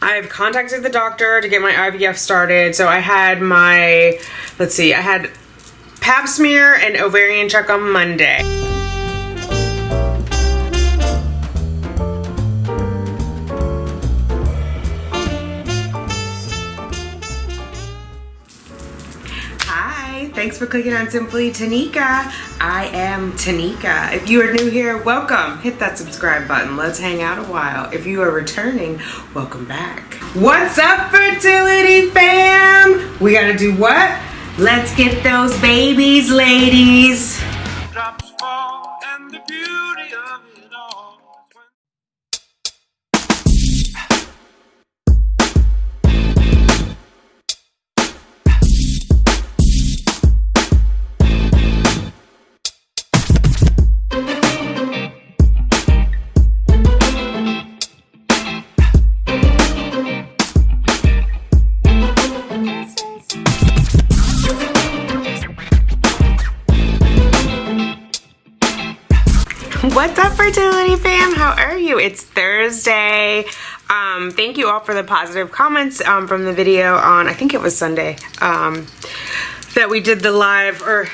I've contacted the doctor to get my IVF started. So I had my, I had pap smear and ovarian check on Monday. Hi, thanks for clicking on Simply Tanika. I am Tanika. If you are new here, welcome. Hit that subscribe button. Let's hang out a while. If you are returning, welcome back. What's up, fertility fam? We gotta do what? Let's get those babies, ladies. Drops fall and the beauty of it all. What's up, fertility fam? How are you? It's Thursday. Thank you all for the positive comments from the video on, I think it was Sunday, that we did the live, or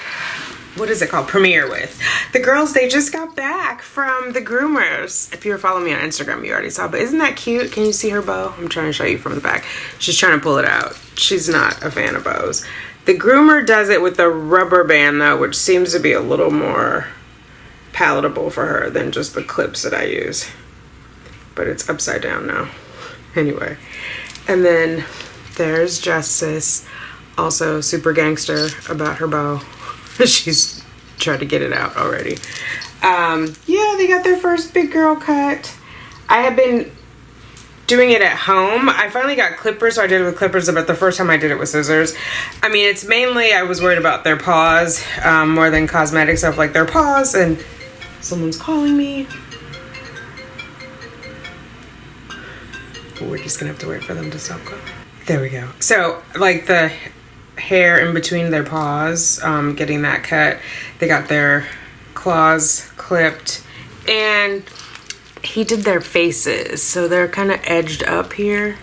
what is it called, premiere with. The girls, they just got back from the groomers. If you were following me on Instagram, you already saw, but isn't that cute? Can you see her bow? I'm trying to show you from the back. She's trying to pull it out. She's not a fan of bows. The groomer does it with a rubber band though, which seems to be a little more palatable for her than just the clips that I use, but it's upside down now anyway. And then there's Justice, also super gangster about her bow. She's tried to get it out already. Yeah, they got their first big girl cut. I have been doing it at home. I finally got clippers, so I did it with clippers, but the first time I did it with scissors. I mean, it's mainly, I was worried about their paws more than cosmetic stuff like their paws. And someone's calling me. We're just gonna have to wait for them to stop calling. There we go. So like the hair in between their paws, getting that cut. They got their claws clipped, and he did their faces, so they're kind of edged up here.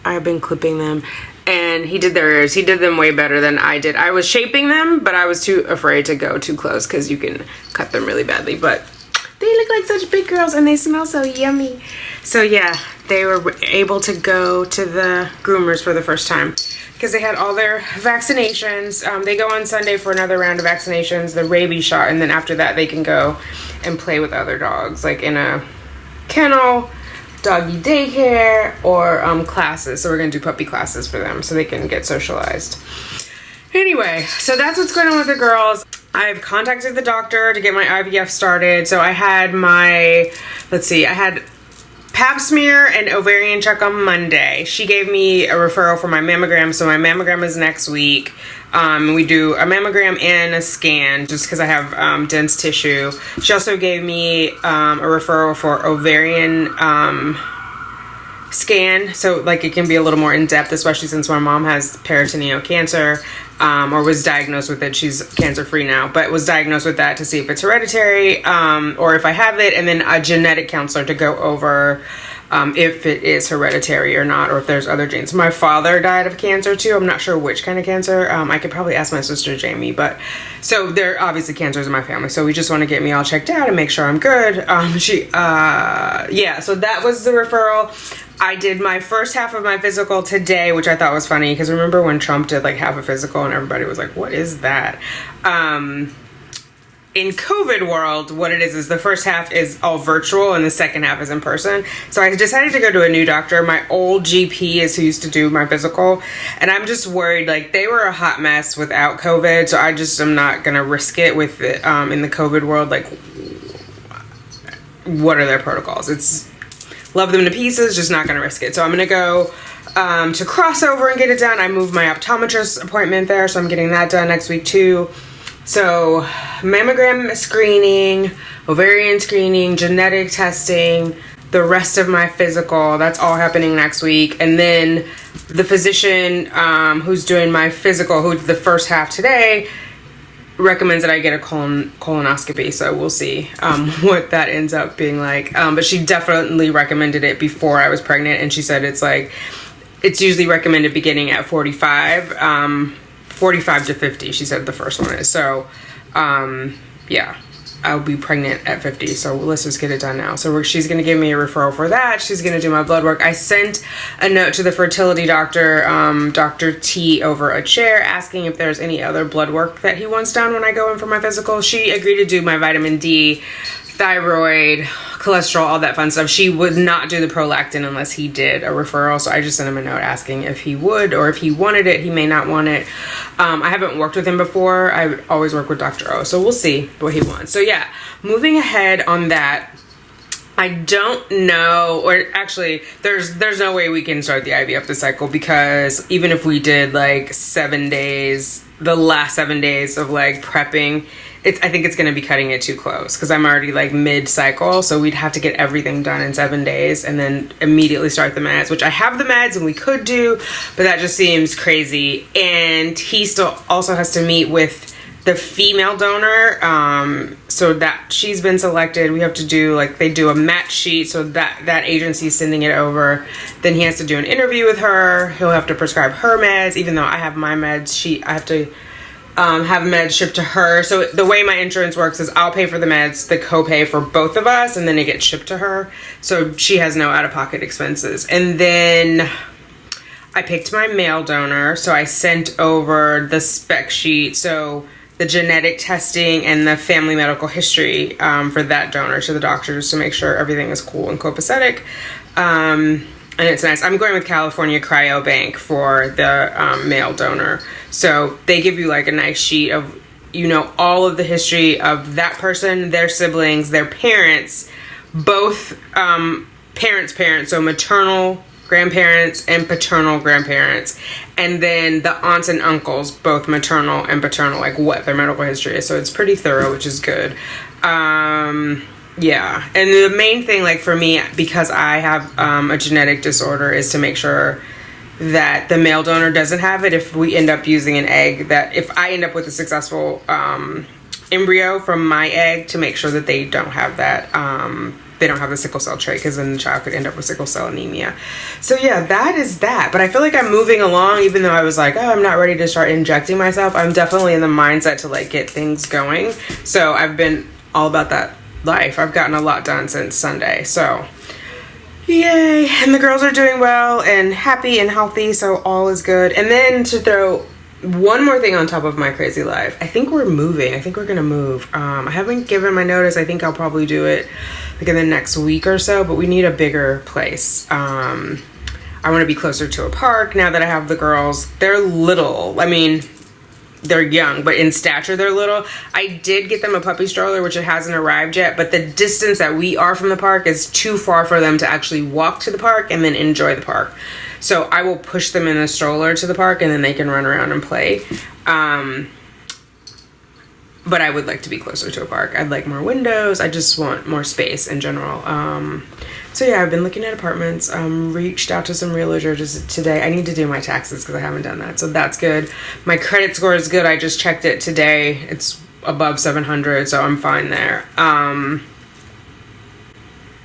I've been clipping them, and he did their ears. He did them way better than I did. I was shaping them, but I was too afraid to go too close because you can cut them really badly. But they look like such big girls, and they smell so yummy. So yeah, they were able to go to the groomers for the first time because they had all their vaccinations. They go on Sunday for another round of vaccinations, the rabies shot, and then after that they can go and play with other dogs, like in a kennel, doggy daycare, or classes. So we're gonna do puppy classes for them so they can get socialized. Anyway, so that's what's going on with the girls. I've contacted the doctor to get my IVF started. So I had my, I had pap smear and ovarian check on Monday. She gave me a referral for my mammogram, so my mammogram is next week. We do a mammogram and a scan just because I have dense tissue. She also gave me a referral for ovarian scan, so like it can be a little more in-depth, especially since my mom has peritoneal cancer, or was diagnosed with it. She's cancer-free now, but was diagnosed with that to see if it's hereditary, or if I have it, and then a genetic counselor to go over if it is hereditary or not, or if there's other genes. My father died of cancer too. I'm not sure which kind of cancer. I could probably ask my sister Jamie, but so there are obviously cancers in my family. So we just want to get me all checked out and make sure I'm good. Yeah, so that was the referral. I did my first half of my physical today, which I thought was funny because remember when Trump did like half a physical and everybody was like, what is that? In COVID world, what it is the first half is all virtual and the second half is in person. So I decided to go to a new doctor. My old GP is who used to do my physical, and I'm just worried, like they were a hot mess without COVID, so I just am not gonna risk it with it in the COVID world. Like, what are their protocols? It's love them to pieces, just not gonna risk it. So I'm gonna go to Crossover and get it done. I moved my optometrist appointment there, so I'm getting that done next week too. So mammogram screening, ovarian screening, genetic testing, the rest of my physical, that's all happening next week. And then the physician who's doing my physical, who did the first half today, recommends that I get a colonoscopy, so we'll see what that ends up being like. But she definitely recommended it before I was pregnant, and she said it's like, it's usually recommended beginning at 45, 45 to 50, she said the first one is. So, yeah. I'll be pregnant at 50, so let's just get it done now. So she's going to give me a referral for that. She's going to do my blood work. I sent a note to the fertility doctor, Dr. T, over a chair, asking if there's any other blood work that he wants done when I go in for my physical. She agreed to do my vitamin D, thyroid, cholesterol, all that fun stuff. She would not do the prolactin unless he did a referral. So I just sent him a note asking if he would, or if he wanted it. He may not want it. I haven't worked with him before. I always work with Dr. O. So we'll see what he wants. So yeah, moving ahead on that. I don't know, or actually there's no way we can start the IVF this cycle, because even if we did like 7 days, the last 7 days of like prepping, I think it's going to be cutting it too close, because I'm already like mid-cycle, so we'd have to get everything done in 7 days and then immediately start the meds, which I have the meds and we could do, but that just seems crazy. And he still also has to meet with the female donor, so that she's been selected. We have to do, like, they do a match sheet, so that agency's sending it over. Then he has to do an interview with her. He'll have to prescribe her meds, even though I have my meds. I have to have meds shipped to her. So the way my insurance works is I'll pay for the meds, the copay for both of us, and then it gets shipped to her. So she has no out-of-pocket expenses. And then I picked my male donor, so I sent over the spec sheet, so the genetic testing and the family medical history for that donor to the doctors to make sure everything is cool and copacetic. And it's nice. I'm going with California Cryobank for the male donor. So they give you like a nice sheet of, you know, all of the history of that person, their siblings, their parents, both parents, so maternal grandparents and paternal grandparents, and then the aunts and uncles, both maternal and paternal, like what their medical history is. So it's pretty thorough, which is good. Yeah, and the main thing, like for me, because I have a genetic disorder, is to make sure that the male donor doesn't have it. If we end up using an egg, that if I end up with a successful embryo from my egg, to make sure that they don't have that. They don't have the sickle cell trait, because then the child could end up with sickle cell anemia. So yeah, that is that. But I feel like I'm moving along, even though I was like, oh, I'm not ready to start injecting myself. I'm definitely in the mindset to like get things going. So I've been all about that life. I've gotten a lot done since Sunday. So yay. And the girls are doing well and happy and healthy. So all is good. And then to throw one more thing on top of my crazy life, I think we're moving. I think we're gonna move. I haven't given my notice. I think I'll probably do it like in the next week or so, but we need a bigger place. I want to be closer to a park now that I have the girls. They're little. I mean, they're young, but in stature they're little. I did get them a puppy stroller, which it hasn't arrived yet, but the distance that we are from the park is too far for them to actually walk to the park and then enjoy the park. So I will push them in a stroller to the park, and then they can run around and play. But I would like to be closer to a park. I'd like more windows. I just want more space in general. So yeah, I've been looking at apartments. Reached out to some realtors today. I need to do my taxes because I haven't done that. So that's good. My credit score is good. I just checked it today. It's above 700, so I'm fine there.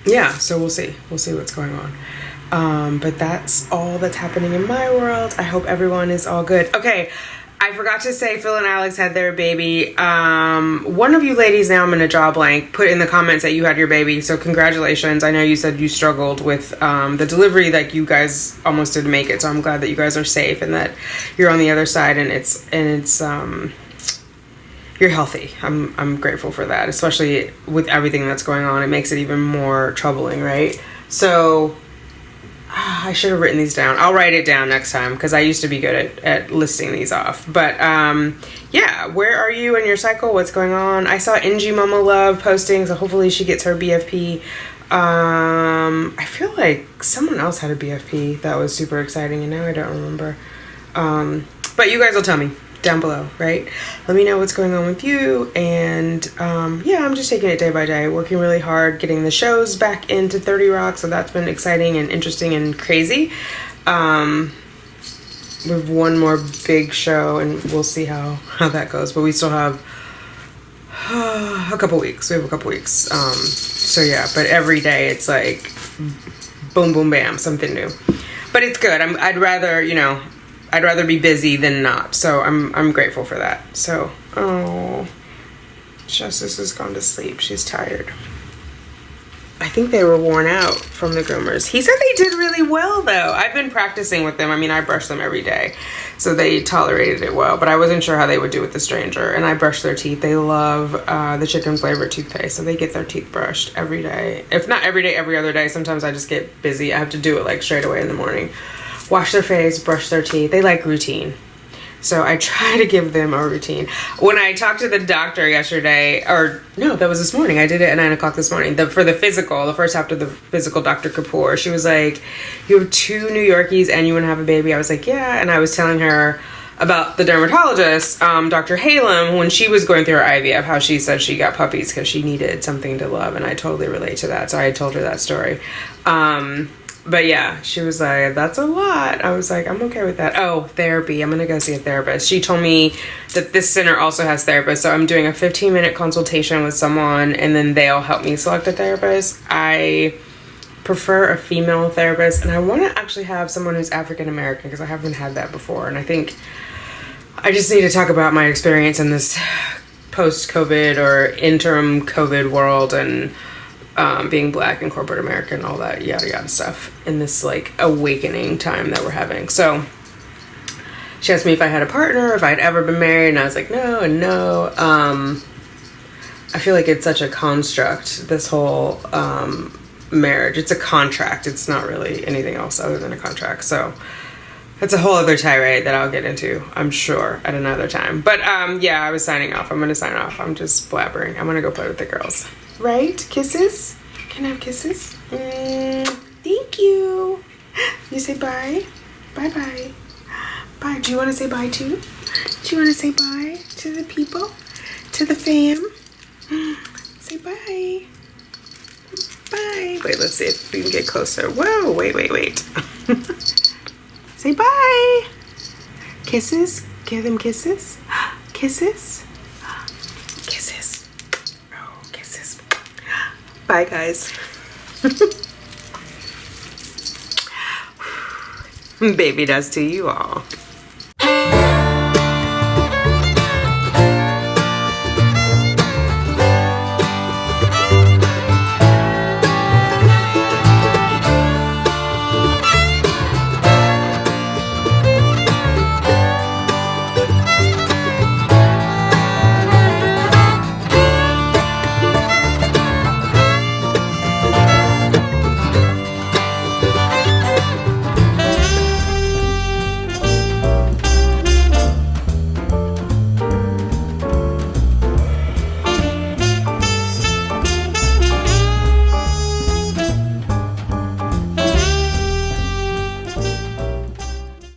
Yeah, so we'll see. We'll see what's going on. But that's all that's happening in my world. I hope everyone is all good. Okay, I forgot to say Phil and Alex had their baby. One of you ladies, now I'm in a draw blank, put in the comments that you had your baby. So congratulations. I know you said you struggled with the delivery, like you guys almost didn't make it. So I'm glad that you guys are safe and that you're on the other side and it's you're healthy. I'm grateful for that, especially with everything that's going on. It makes it even more troubling, right? So I should have written these down. I'll write it down next time because I used to be good at listing these off. But yeah, where are you in your cycle? What's going on? I saw NG Momo Love posting, so hopefully she gets her BFP. I feel like someone else had a BFP that was super exciting, and now I don't remember. But you guys will tell me down below, right? Let me know what's going on with you. And yeah, I'm just taking it day by day, working really hard, getting the shows back into 30 Rock. So that's been exciting and interesting and crazy. We have one more big show and we'll see how that goes. But we still have a couple weeks. We have a couple weeks. So yeah, but every day it's like boom, boom, bam, something new. But it's good. I'd rather, you know, I'd rather be busy than not. So I'm grateful for that. So, oh, Justice has gone to sleep. She's tired. I think they were worn out from the groomers. He said they did really well though. I've been practicing with them. I mean, I brush them every day, so they tolerated it well, but I wasn't sure how they would do with the stranger. And I brush their teeth. They love the chicken flavored toothpaste, so they get their teeth brushed every day. If not every day, every other day. Sometimes I just get busy. I have to do it like straight away in the morning. Wash their face, brush their teeth. They like routine. So I try to give them a routine. When I talked to the doctor yesterday, or no, that was this morning. I did it at 9 o'clock this morning. For the physical, the first after the physical, Dr. Kapoor, she was like, you have 2 New Yorkies and you want to have a baby? I was like, yeah. And I was telling her about the dermatologist, Dr. Halem, when she was going through her IVF, how she said she got puppies because she needed something to love. And I totally relate to that. So I told her that story. But yeah, she was like, that's a lot. I was like, I'm okay with that. Oh, therapy. I'm going to go see a therapist. She told me that this center also has therapists. So I'm doing a 15-minute consultation with someone and then they'll help me select a therapist. I prefer a female therapist and I want to actually have someone who's African American because I haven't had that before. And I think I just need to talk about my experience in this post-COVID or interim COVID world and being Black in corporate America and all that yada yada stuff in this like awakening time that we're having. So she asked me if I had a partner, if I'd ever been married, and I was like no and no. I feel like it's such a construct, this whole marriage. It's a contract. It's not really anything else other than a contract. So it's a whole other tirade that I'll get into, I'm sure, at another time. But yeah, I was signing off. I'm gonna sign off. I'm just blabbering. I'm gonna go play with the girls. Right? Kisses? Can I have kisses? Thank you. You say bye? Bye-bye. Bye. Do you want to say bye too? Do you want to say bye to the people? To the fam? Say bye. Bye. Wait, let's see if we can get closer. Whoa, wait. Say bye. Kisses? Give them kisses? Kisses? Kisses. Oh, kisses. Bye, guys. Baby does to you all.